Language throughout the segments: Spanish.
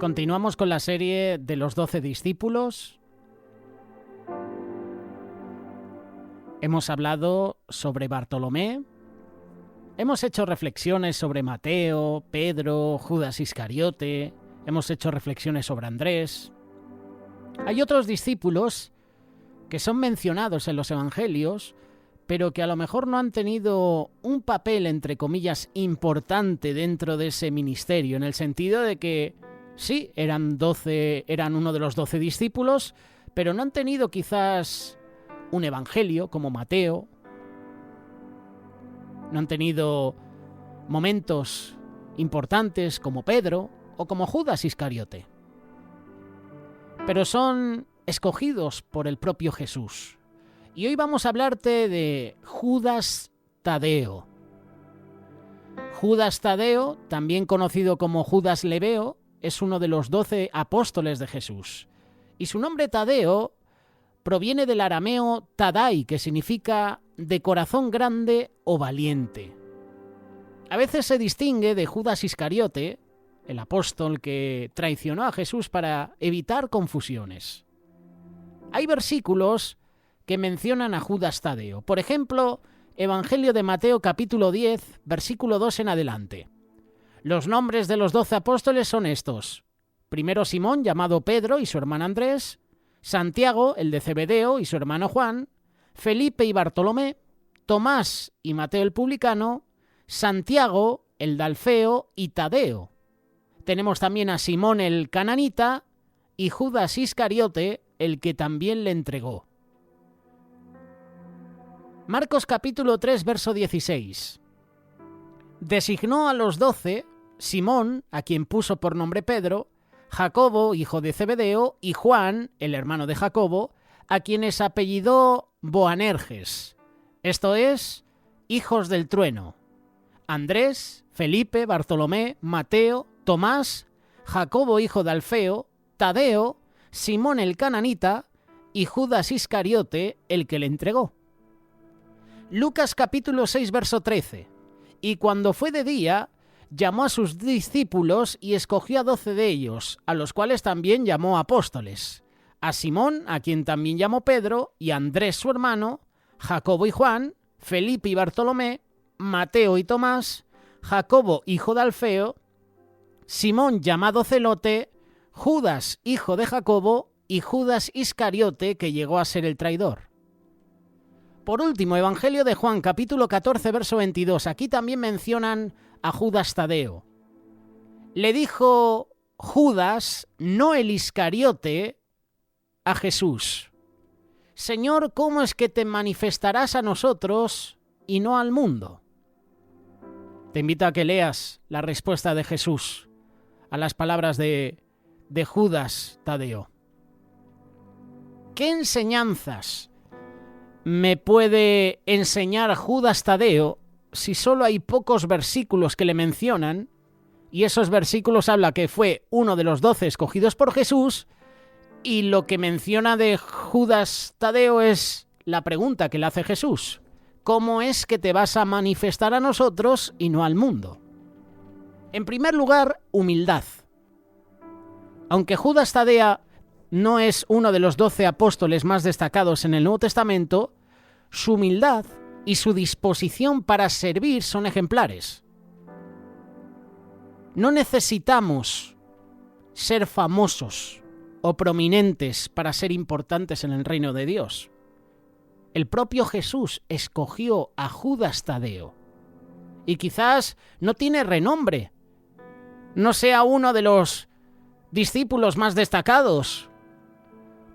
Continuamos con la serie de los 12 discípulos. Hemos hablado sobre Bartolomé, hemos hecho reflexiones sobre Mateo, Pedro, Judas Iscariote, hemos hecho reflexiones sobre Andrés. Hay otros discípulos que son mencionados en los evangelios, pero que a lo mejor no han tenido un papel, entre comillas, importante dentro de ese ministerio, en el sentido de que sí, eran uno de los 12 discípulos, pero no han tenido quizás un evangelio como Mateo, no han tenido momentos importantes como Pedro o como Judas Iscariote, pero son escogidos por el propio Jesús. Y hoy vamos a hablarte de Judas Tadeo. Judas Tadeo, también conocido como Judas Lebeo, es uno de los 12 apóstoles de Jesús. Y su nombre Tadeo proviene del arameo Tadai, que significa de corazón grande o valiente. A veces se distingue de Judas Iscariote, el apóstol que traicionó a Jesús para evitar confusiones. Hay versículos que mencionan a Judas Tadeo. Por ejemplo, Evangelio de Mateo capítulo 10, versículo 2 en adelante. Los nombres de los 12 apóstoles son estos. Primero Simón, llamado Pedro, y su hermano Andrés, Santiago, el de Zebedeo, y su hermano Juan, Felipe y Bartolomé, Tomás y Mateo el publicano, Santiago, el de Alfeo, y Tadeo. Tenemos también a Simón el cananita y Judas Iscariote, el que también le entregó. Marcos capítulo 3, verso 16. Designó a los 12, Simón, a quien puso por nombre Pedro, Jacobo, hijo de Zebedeo, y Juan, el hermano de Jacobo, a quienes apellidó Boanerges, esto es, hijos del trueno, Andrés, Felipe, Bartolomé, Mateo, Tomás, Jacobo, hijo de Alfeo, Tadeo, Simón el cananita y Judas Iscariote, el que le entregó. Lucas capítulo 6, verso 13. Y cuando fue de día, llamó a sus discípulos y escogió a 12 de ellos, a los cuales también llamó apóstoles. A Simón, a quien también llamó Pedro, y a Andrés su hermano, Jacobo y Juan, Felipe y Bartolomé, Mateo y Tomás, Jacobo hijo de Alfeo, Simón llamado Celote, Judas hijo de Jacobo y Judas Iscariote, que llegó a ser el traidor. Por último, Evangelio de Juan, capítulo 14, verso 22. Aquí también mencionan a Judas Tadeo. Le dijo Judas, no el Iscariote, a Jesús: Señor, ¿cómo es que te manifestarás a nosotros y no al mundo? Te invito a que leas la respuesta de Jesús a las palabras de Judas Tadeo. ¿Qué enseñanzas me puede enseñar Judas Tadeo si solo hay pocos versículos que le mencionan, y esos versículos habla que fue uno de los 12 escogidos por Jesús, y lo que menciona de Judas Tadeo es la pregunta que le hace Jesús: ¿cómo es que te vas a manifestar a nosotros y no al mundo? En primer lugar, humildad. Aunque Judas Tadeo no es uno de los 12 apóstoles más destacados en el Nuevo Testamento, su humildad y su disposición para servir son ejemplares. No necesitamos ser famosos o prominentes para ser importantes en el reino de Dios. El propio Jesús escogió a Judas Tadeo. Y quizás no tiene renombre, no sea uno de los discípulos más destacados,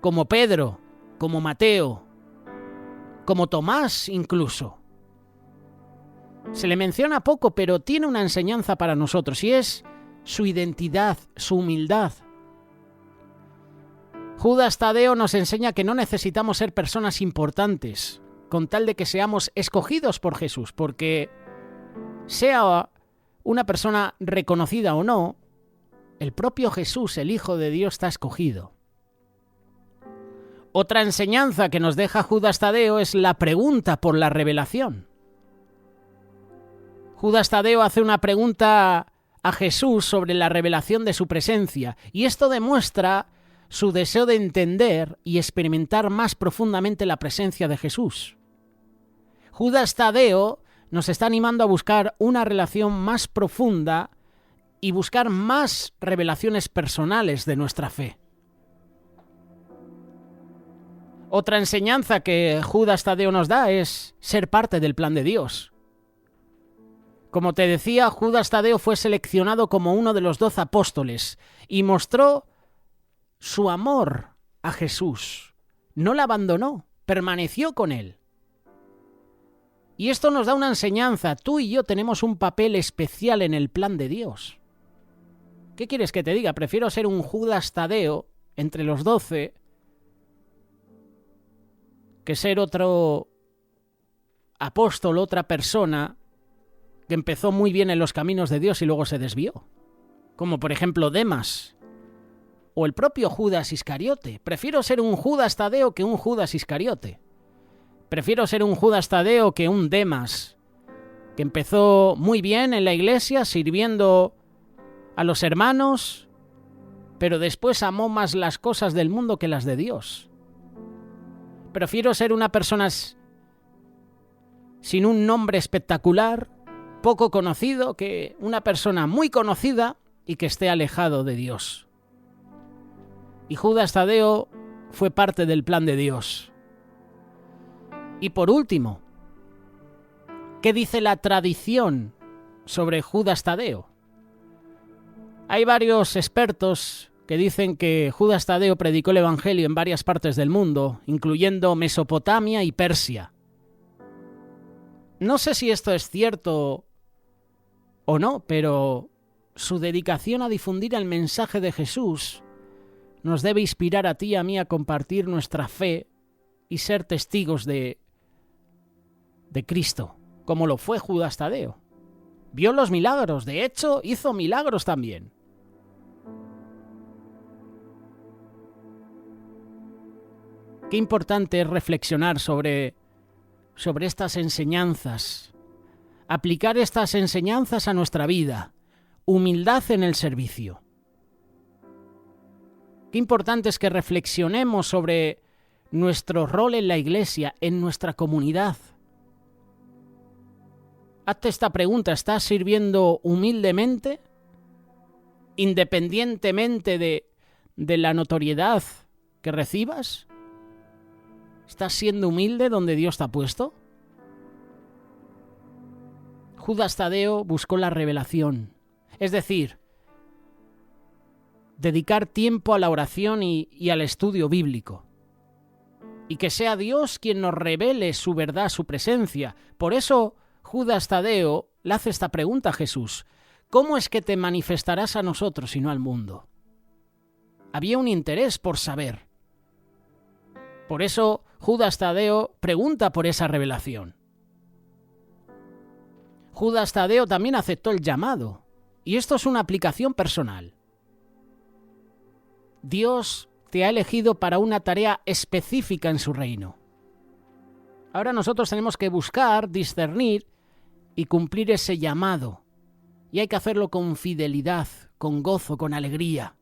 como Pedro, como Mateo, como Tomás incluso. Se le menciona poco, pero tiene una enseñanza para nosotros, y es su identidad, su humildad. Judas Tadeo nos enseña que no necesitamos ser personas importantes, con tal de que seamos escogidos por Jesús, porque sea una persona reconocida o no, el propio Jesús, el Hijo de Dios, está escogido. Otra enseñanza que nos deja Judas Tadeo es la pregunta por la revelación. Judas Tadeo hace una pregunta a Jesús sobre la revelación de su presencia, y esto demuestra su deseo de entender y experimentar más profundamente la presencia de Jesús. Judas Tadeo nos está animando a buscar una relación más profunda y buscar más revelaciones personales de nuestra fe. Otra enseñanza que Judas Tadeo nos da es ser parte del plan de Dios. Como te decía, Judas Tadeo fue seleccionado como uno de los 12 apóstoles y mostró su amor a Jesús. No la abandonó, permaneció con él. Y esto nos da una enseñanza. Tú y yo tenemos un papel especial en el plan de Dios. ¿Qué quieres que te diga? Prefiero ser un Judas Tadeo entre los 12 que ser otro apóstol, otra persona que empezó muy bien en los caminos de Dios y luego se desvió. Como por ejemplo Demas o el propio Judas Iscariote. Prefiero ser un Judas Tadeo que un Judas Iscariote. Prefiero ser un Judas Tadeo que un Demas, que empezó muy bien en la iglesia sirviendo a los hermanos, pero después amó más las cosas del mundo que las de Dios. Prefiero ser una persona sin un nombre espectacular, poco conocido, que una persona muy conocida y que esté alejado de Dios. Y Judas Tadeo fue parte del plan de Dios. Y por último, ¿qué dice la tradición sobre Judas Tadeo? Hay varios expertos que dicen que Judas Tadeo predicó el Evangelio en varias partes del mundo, incluyendo Mesopotamia y Persia. No sé si esto es cierto o no, pero su dedicación a difundir el mensaje de Jesús nos debe inspirar a ti y a mí a compartir nuestra fe y ser testigos de Cristo, como lo fue Judas Tadeo. Vio los milagros, de hecho, hizo milagros también. Qué importante es reflexionar sobre estas enseñanzas, aplicar estas enseñanzas a nuestra vida, humildad en el servicio. Qué importante es que reflexionemos sobre nuestro rol en la iglesia, en nuestra comunidad. Hazte esta pregunta: ¿estás sirviendo humildemente, independientemente de la notoriedad que recibas? ¿Estás siendo humilde donde Dios te ha puesto? Judas Tadeo buscó la revelación, es decir, dedicar tiempo a la oración y al estudio bíblico. Y que sea Dios quien nos revele su verdad, su presencia. Por eso Judas Tadeo le hace esta pregunta a Jesús: ¿cómo es que te manifestarás a nosotros y no al mundo? Había un interés por saber. Por eso Judas Tadeo pregunta por esa revelación. Judas Tadeo también aceptó el llamado, y esto es una aplicación personal. Dios te ha elegido para una tarea específica en su reino. Ahora nosotros tenemos que buscar, discernir y cumplir ese llamado. Y hay que hacerlo con fidelidad, con gozo, con alegría.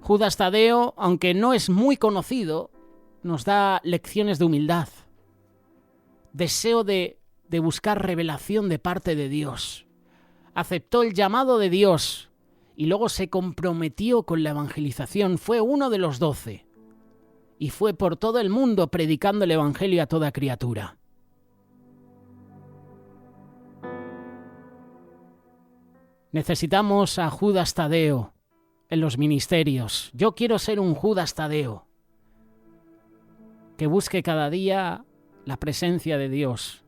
Judas Tadeo, aunque no es muy conocido, nos da lecciones de humildad, deseo de buscar revelación de parte de Dios. Aceptó el llamado de Dios y luego se comprometió con la evangelización. Fue uno de los 12 y fue por todo el mundo predicando el evangelio a toda criatura. Necesitamos a Judas Tadeo en los ministerios. Yo quiero ser un Judas Tadeo que busque cada día la presencia de Dios,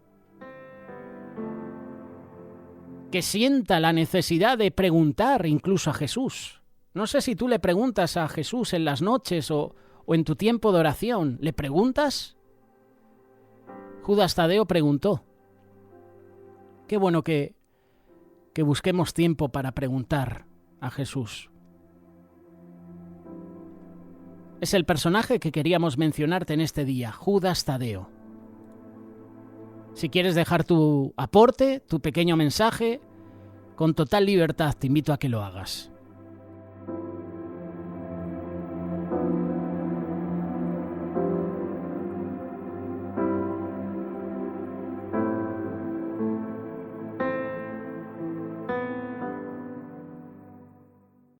que sienta la necesidad de preguntar incluso a Jesús. No sé si tú le preguntas a Jesús en las noches o en tu tiempo de oración. ¿Le preguntas? Judas Tadeo preguntó. Qué bueno que busquemos tiempo para preguntar a Jesús. Es el personaje que queríamos mencionarte en este día, Judas Tadeo. Si quieres dejar tu aporte, tu pequeño mensaje, con total libertad te invito a que lo hagas.